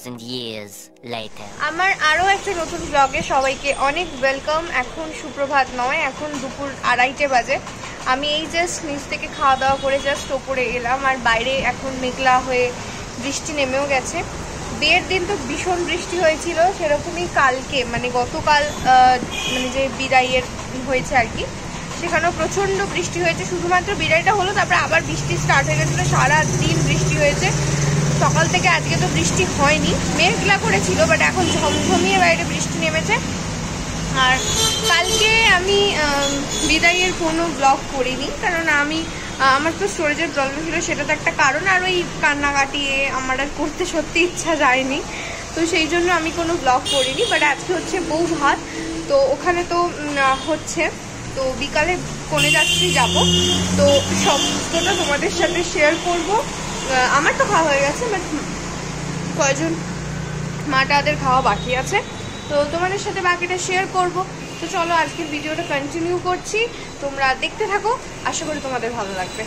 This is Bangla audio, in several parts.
2000 years later. আমার আরো একটা নতুন ব্লগে সবাইকে অনেক ওয়েলকাম। এখন সুপ্রভাত নয়, এখন দুপুর 2:30 বাজে। আমি এই জাস্ট নিচ থেকে খাওয়া দাওয়া করে জাস্ট ওপরে এলাম, আর বাইরে এখন মেঘলা হয়ে বৃষ্টি নেমেও গেছে। বিয়ের দিন তো ভীষণ বৃষ্টি হয়েছিল, সেরকমই কালকে মানে গতকাল মানে যে বিদায়ের হয়েছে আর কি, সেখানেও প্রচণ্ড বৃষ্টি হয়েছে। শুধুমাত্র বিদায়টা হলো, তারপরে আবার বৃষ্টি স্টার্ট হয়ে গেছিলো, সারা দিন বৃষ্টি হয়েছে। সকাল থেকে আজকে তো বৃষ্টি হয়নি, মেঘলা করেছিল, বাট এখন ঝমঝমিয়ে বাইরে বৃষ্টি নেমেছে। আর কালকে আমি বিদায়ের কোনো ব্লগ করিনি, কারণ আমার তো স্টোরেজের প্রবলেম ছিল, সেটা তো একটা কারণ। আর ওই কান্নাকাটি আমার আর করতে সত্যি ইচ্ছা যায়নি, তো সেই জন্য আমি কোনো ব্লগ করিনি। বাট আজকে হচ্ছে বউ ভাত, তো ওখানে তো হচ্ছে, তো বিকালে কোণে যাত্রী যাব, তো সমস্তটা তোমাদের সাথে শেয়ার করব। আমার তো খাওয়া হয়ে গেছে, বাট কয়জন মাটাদের খাওয়া বাকি আছে, তো তোমাদের সাথে বাকিটা শেয়ার করব। তো চলো আজকের ভিডিওটা কন্টিনিউ করছি, তোমরা দেখতে থাকো, আশা করি তোমাদের ভালো লাগবে।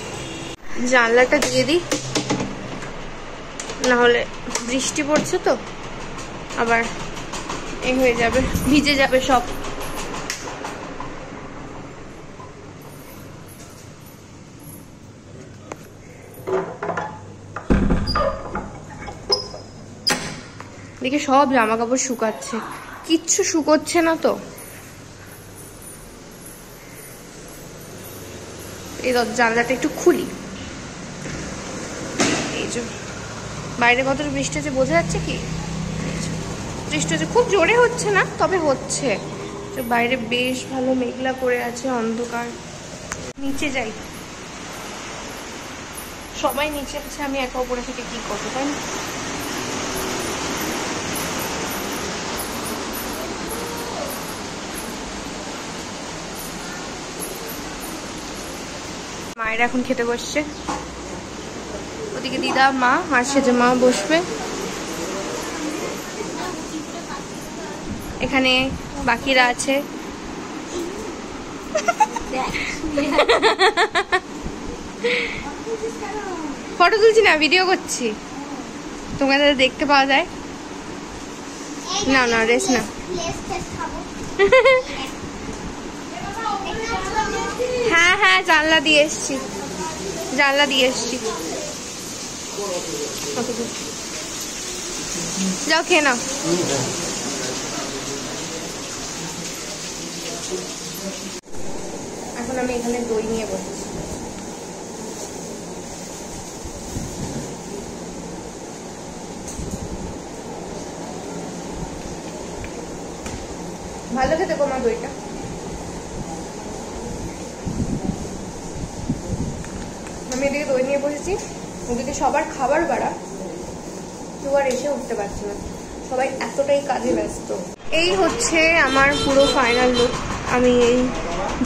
জানলাটা দিয়ে দিই, নাহলে বৃষ্টি পড়ছে তো আবার এ হয়ে যাবে, ভিজে যাবে সব। দেখি সব জামা কাপড় শুকাচ্ছে, কিচ্ছু শুকোচ্ছে না। তো এই জানলাটা একটু খুলি, এই যে বাইরে কতটা বৃষ্টি হচ্ছে বোঝা যাচ্ছে কি? বৃষ্টি হচ্ছে, খুব জোরে হচ্ছে না, তবে হচ্ছে। বাইরে বেশ ভালো মেঘলা করে আছে, অন্ধকার। নিচে যাই, সবাই নিচে আছে, আমি একা উপরে থেকে কি করবো, তাই না? মায়ের এখন খেতে বসছে, ওদিকে দিদা মা আসছে, যে মা বসবে। এখানে বাকিরা আছে, ফটো তুলছি না, ভিডিও করছি, তোমাদের দেখতে পাওয়া যায়। না না রেস না, হ্যাঁ হ্যাঁ জানলা দিয়ে এসছি, জানলা দিয়ে এসছি। যাও খেয়ে নাও। এখন আমি এখানে দই নিয়ে বসেছি। ভালো খেতে কমা দইটা। আমি এদিকে দই নিয়ে বসেছি, ওদিকে সবার খাবার বাড়া, কেউ আর এসে উঠতে পারছে না, সবাই এতটাই কাজে ব্যস্ত। এই হচ্ছে আমার পুরো ফাইনাল লুক। আমি এই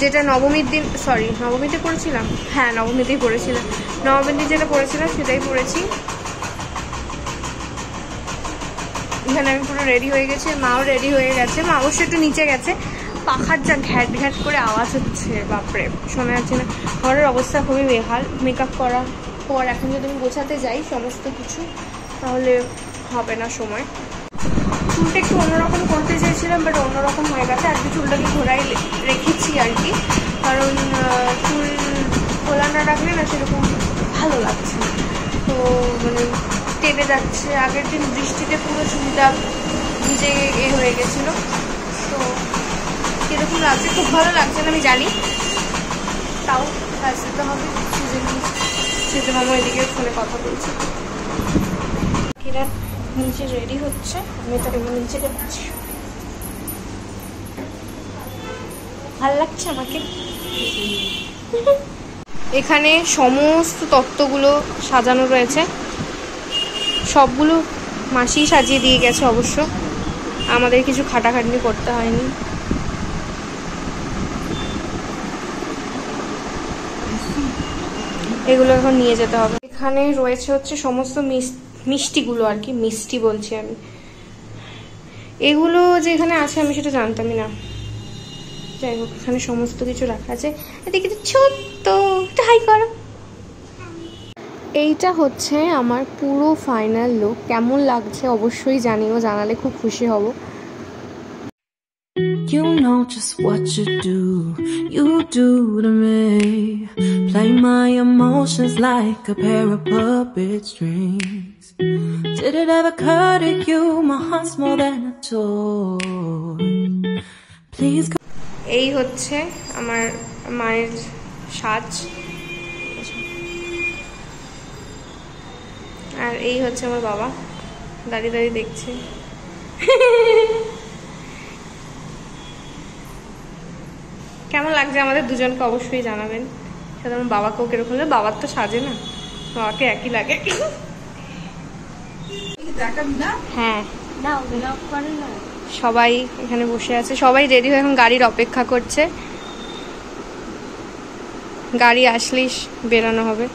যেটা নবমীর দিন, সরি নবমীতে পরেছিলাম, হ্যাঁ নবমীতেই পরেছিলাম, নবমীর দিন যেটা পরেছিলাম সেটাই পরেছি। এখানে আমি পুরো রেডি হয়ে গেছি, মাও রেডি হয়ে গেছে। মা অবশ্য একটু নিচে গেছে, পাখার যা ঘ্যাট ঘ্যাট করে আওয়াজ হচ্ছে, বাপরে শোনা যাচ্ছে না। ঘরের অবস্থা খুবই বেহাল। মেকআপ করার পর এখন যদি আমি গোছাতে যাই সমস্ত কিছু, তাহলে হবে না সময়। চুলটা একটু অন্যরকম করতে চেয়েছিলাম, বাট অন্যরকম হয়ে গেছে। আজকে চুলটাকে ঘোরাই রেখেছি আর কি, কারণ চুল খোলা না রাখলে না সেরকম ভালো লাগছে, তো মানে টেনে যাচ্ছে। আগের দিন বৃষ্টিতে পুরো চুলটা ভিজে হয়ে গেছিলো, তো কীরকম লাগছে, খুব ভালো লাগছে না আমি জানি, তাও আসতে হবে। সেজন্য মামা এদিকে ফোনে কথা বলছে, এরা নিচে রেডি হচ্ছে, আমি তার নিচে যাচ্ছি। ভালো লাগছে আমাকে। এখানে সমস্ত তত্ত্বগুলো সাজানো রয়েছে, সবগুলো মাসি সাজিয়ে দিয়ে গেছে, অবশ্য আমাদের কিছু খাটাখাটনি করতে হয়নি। এগুলো এখন নিয়ে যেতে হবে। এখানে রয়েছে হচ্ছে সমস্ত মিষ্টিগুলো আর কি, মিষ্টি বলছি আমি, এগুলো যে এখানে আছে আমি সেটা জানতামই না। যাই হোক, এখানে সমস্ত কিছু রাখা আছে। এদিকে ছোট্ট হাই করো, এইটা হচ্ছে আমার পুরো ফাইনাল লুক। কেমন লাগছে অবশ্যই জানিও, জানালে খুব খুশি হব। You know just what you do to me. Play my emotions like a pair of puppet strings. Did it ever occur to you my heart's more than a toy? Please. এই হচ্ছে আমার মায়ের সাজ, আর এই হচ্ছে আমার বাবা দাঁড়িয়ে দাঁড়িয়ে দেখছে। কেমন লাগছে আমাদের দুজনকে অবশ্যই জানাবেন। সাথে আমার বাবাকেও কিরকম লাগে, বাবার তো সাজে না, বাবাকে একই লাগে। হ্যাঁ সবাই এখানে বসে আছে, সবাই রেডি হয়ে এখন গাড়ির অপেক্ষা করছে, গাড়ি আসলেই বেরানো হবে।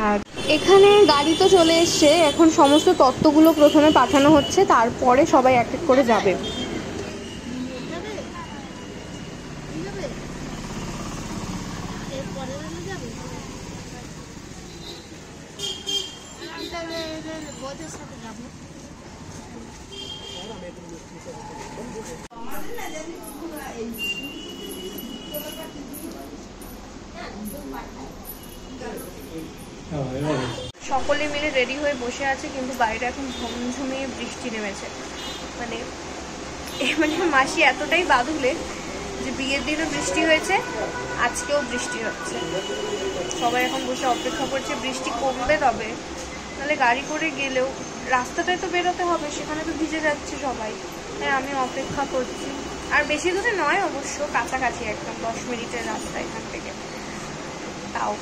আর এখানে গাড়ি তো চলে এসছে, এখন সমস্ত তত্ত্বগুলো প্রথমে পাঠানো হচ্ছে, তারপরে সবাই এক এক করে যাবে। সকলে মিলে রেডি হয়ে বসে আছে, কিন্তু বাইরে এখন ঝমঝমিয়ে বৃষ্টি নেমেছে। মানে মাসি এতটাই বাদুলে যে বিয়ের দিনও বৃষ্টি হয়েছে, আজকেও বৃষ্টি হচ্ছে। সবাই এখন বসে অপেক্ষা করছে বৃষ্টি কমবে, তবে নাহলে গাড়ি করে গেলেও রাস্তাটায় তো বেরোতে হবে, সেখানে তো ভিজে যাচ্ছে সবাই। তাই আমি অপেক্ষা করছি। আর বেশি দূরে নয় অবশ্য, কাছাকাছি একদম 10 মিনিটের রাস্তা এখান থেকে। তাও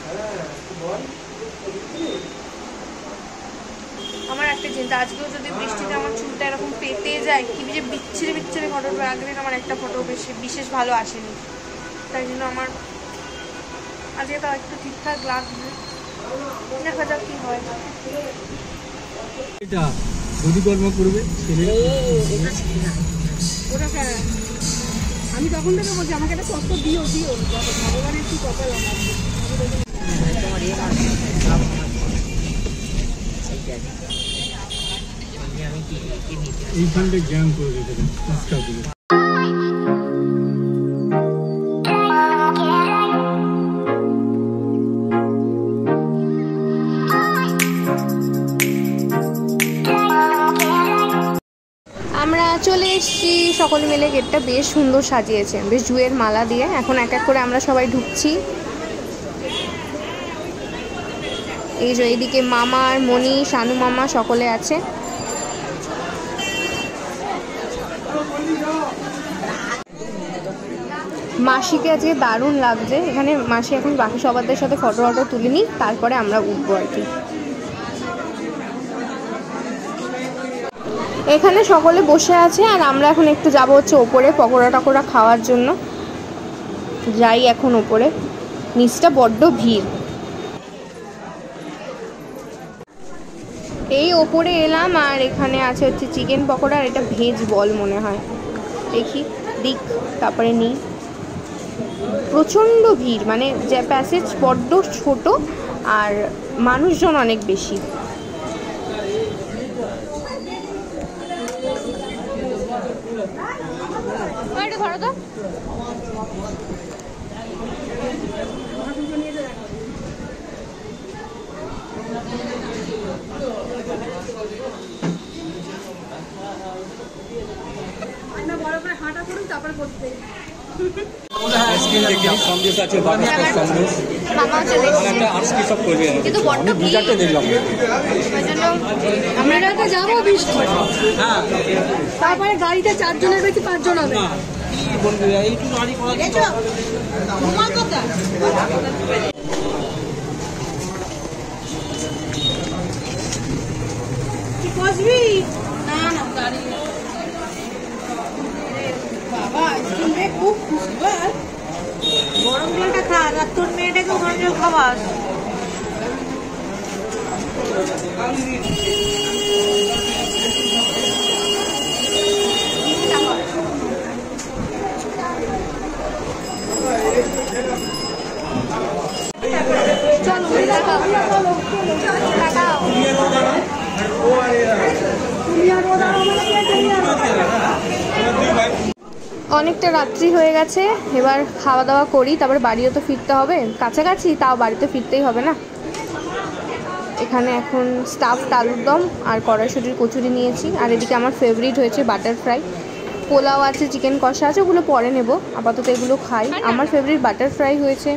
আমার একটা চিন্তা, আজকেও যদি বৃষ্টিতে আমার চুলটা এরকম পেতে যায়, কি যে বিচ্ছিরে বিচ্ছিরে ফটো, আগের আমার একটা ফটো বিশেষ ভালো আসেনি, তাই জন্য আমার আজকে তাও একটু ঠিকঠাক লাগবে। দেখা যাক কি হয়। এটা বদিকর্ম করবে আমি তখন থেকে বলছি আমাকে একটা কষ্ট দিও ভগবানের কি কপাল এইখানটা জ্ঞান করে রেখে দেন কাজটা দিলে। আমরা চলে এসেছি, সকলে মিলে গেটটা বেশ সুন্দর সাজিয়েছে, বেশ জুয়ের মালা দিয়ে। এখন এক এক করে আমরা সবাই ঢুকছি। এই যে এইদিকে মামা আর মণি, শানু মামা সকলে আছে। মাসিকে আজকে দারুণ লাগছে এখানে। মাসি এখন বাকি সবাদের সাথে ফটো তুলে নিই, তারপরে আমরা উঠবো আর কি। এখানে সকলে বসে আছে, আর আমরা এখন একটু যাবো হচ্ছে ওপরে পকোড়া টকোড়া খাওয়ার জন্য। যাই এখন ওপরে, নিচটা বড্ড ভিড়। এই ওপরে এলাম, আর এখানে আছে হচ্ছে চিকেন পকোড়া, আর এটা ভেজ বল মনে হয়, দেখি দিক তারপরে নিই। প্রচণ্ড ভিড়, মানে যে প্যাসেজ বড্ড ছোট আর মানুষজন অনেক বেশি। ধরো তো বড় করে হাঁটা করুন, তারপরে করতে আমরা যাবো বৃষ্টি, তারপরে গাড়িটা 4 জনের বেশি 5 জন হবে। বাবা খুব খুশি, গরম জলটা খা, আর তোর মেয়েটাকে গরম জল খাওয়াস। অনেকটা রাত্রি হয়ে গেছে, এবার খাওয়া দাওয়া করি, তারপর বাড়িও তো ফিরতে হবে, কাছাকাছি তাও বাড়িতে ফিরতেই হবে না। এখানে এখন স্টাফড আলুর দম আর কড়াইশুঁটির কচুরি নিয়েছি, আর এদিকে আমার ফেভারিট হয়েছে বাটার ফ্রাই, পোলাও আছে, চিকেন কষা আছে, ওগুলো পরে নেব, আপাতত এগুলো খাই। আমার ফেভারিট বাটার ফ্রাই হয়েছে।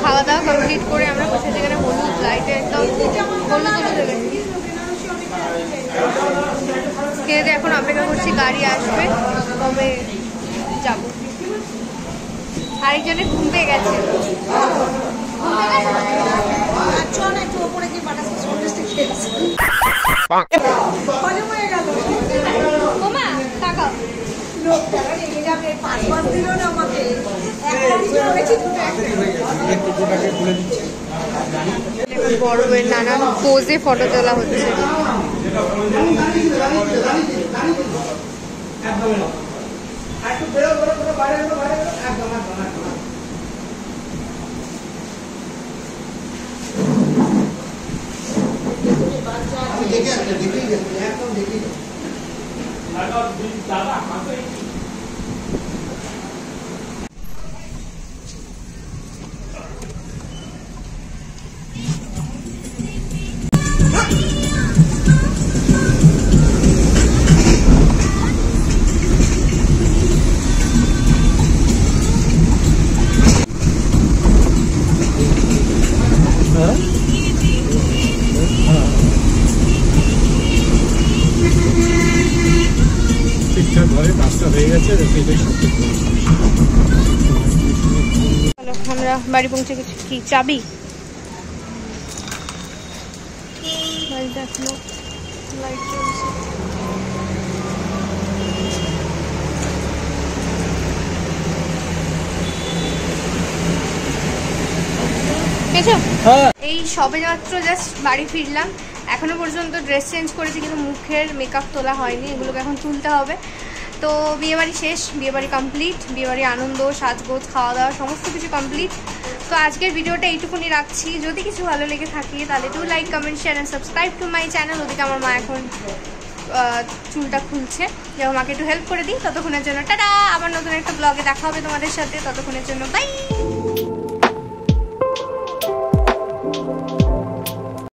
খাওয়া দাওয়া কমপ্লিট করে আমরা বসে যেখানে হলুদ লাইটে একদম খেয়ে এখন অপেক্ষা করছি গাড়ি আসবে, তবে যাব। আরেকজনের ঘুম পেয়ে গেছে। বড়দের নানান পোজে ফটো তোলা হচ্ছে। আমরা বাড়ি পৌঁছে গেছি। কি চাবি? বাড়িতে এখনো লাইট জ্বলছে। এই সবে মাত্র জাস্ট বাড়ি ফিরলাম, এখনো পর্যন্ত ড্রেস চেঞ্জ করেছি কিন্তু মুখের মেকআপ তোলা হয়নি, এগুলোকে এখন তুলতে হবে। তো বিয়েবাড়ি শেষ, বিয়েবাড়ি কমপ্লিট, বিয়েবাড়ি আনন্দ, সাজগোজ, খাওয়া দাওয়া সমস্ত কিছু কমপ্লিট। তো আজকের ভিডিওটা এইটুকুনি রাখছি। যদি কিছু ভালো লেগে থাকে তাহলে do like, comment, share and subscribe to my channel. ওদিকে আমার মা এখন চুলটা খুলছে, যেমন মাকে একটু হেল্প করে দিই। ততক্ষণের জন্য টাটা, আবার নতুন একটা ব্লগে দেখা হবে তোমাদের সাথে। ততক্ষণের জন্য বাই।